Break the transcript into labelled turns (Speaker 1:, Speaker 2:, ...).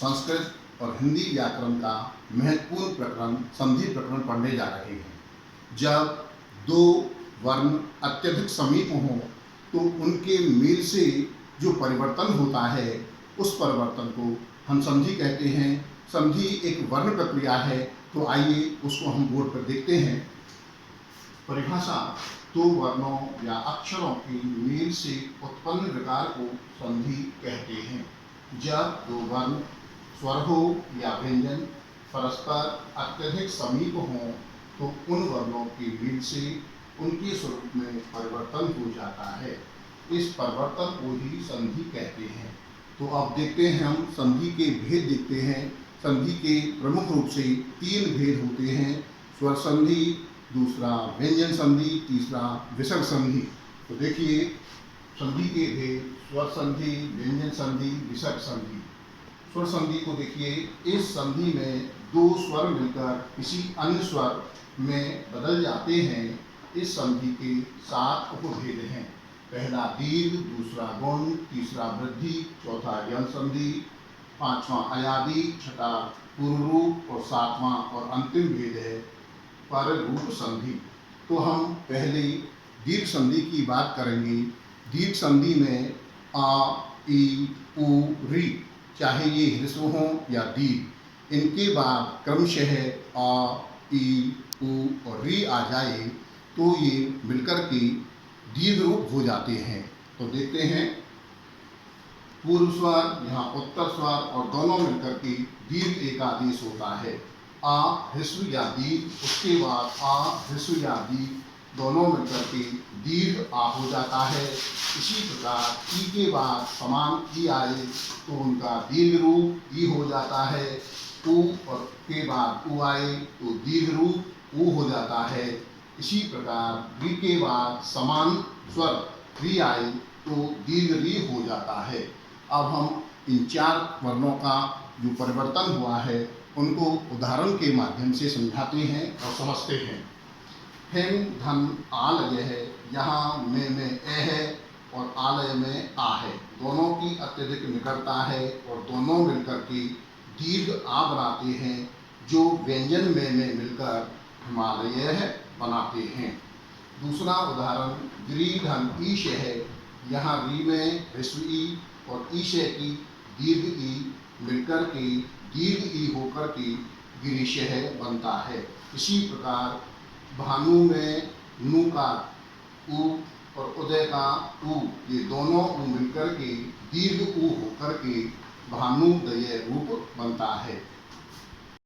Speaker 1: संस्कृत और हिंदी व्याकरण का महत्वपूर्ण प्रकरण संधि प्रकरण पढ़ने जा रहे हैं। जब दो वर्ण अत्यधिक समीप हों तो उनके मेल से जो परिवर्तन होता है उस परिवर्तन को हम संधि कहते हैं। संधि एक वर्ण प्रक्रिया है, तो आइए उसको हम बोर्ड पर देखते हैं। परिभाषा: दो वर्णों या अक्षरों के मेल से उत्पन्न विकार को संधि कहते हैं। जब दो वर्ण, स्वर हो या व्यंजन परस्पर अत्यधिक समीप हों तो उन वर्णों के मेल से उनके स्वरूप में परिवर्तन हो जाता है। इस परिवर्तन को ही संधि कहते हैं। तो अब देखते हैं, हम संधि के भेद देखते हैं। संधि के प्रमुख रूप से तीन भेद होते हैं: स्वर संधि, दूसरा व्यंजन संधि, तीसरा विसर्ग संधि। तो देखिए संधि के भेद: स्वर संधि, व्यंजन संधि, विसर्ग संधि। स्वर संधि को देखिए, इस संधि में दो स्वर मिलकर किसी अन्य स्वर में बदल जाते हैं। इस संधि के 7 उपभेद हैं। पहला दीर्घ, दूसरा गुण, तीसरा वृद्धि, चौथा यन संधि, पांचवा अयादि, छठा पूर्व रूप और सातवां और अंतिम भेद है पर रूप संधि। तो हम पहले दीर्घ संधि की बात करेंगे। दीर्घ संधि में आ, ई, उ, री, चाहे ये ह्रस्व हों या दीर्घ, इनके बाद क्रमशः आ, ई, उ और री आ जाए तो ये मिलकर के दीर्घ रूप हो जाते हैं। तो देखते हैं, पूर्व स्वर, यहाँ उत्तर स्वर और दोनों मिलकर के दीर्घ एक आदेश होता है। आ ह्रस्व या दीर्घ, उसके बाद आ ह्रस्व या दीर्घ, दोनों मिलकर के दीर्घ आ हो जाता है। इसी प्रकार ई के बाद समान ई आए तो उनका दीर्घ रूप ई हो जाता है। उ और के बाद उ आए तो दीर्घ रूप उ हो जाता है। इसी प्रकार री के बाद समान स्वर री आए तो दीर्घ री हो जाता है। अब हम इन 4 वर्णों का जो परिवर्तन हुआ है उनको उदाहरण के माध्यम से समझाते हैं और समझते हैं। हेम धन आ लगे है, यहाँ में ए है और आलय में आ है। दोनों की अत्यधिक निकटता है और दोनों मिलकर के दीर्घ आ बनाते हैं, जो व्यंजन में मिलकर हिमालय बनाते हैं। दूसरा उदाहरण गिरी धन ईश है, यहाँ री में ह्रस्व ई और ईश की दीर्घ ई मिलकर के दीर्घ ई होकर के गिरीशः बनता है। इसी प्रकार भानु में नु का उ और उदय का उ, ये दोनों मिलकर के दीर्घ उ होकर के भानुदय रूप बनता है।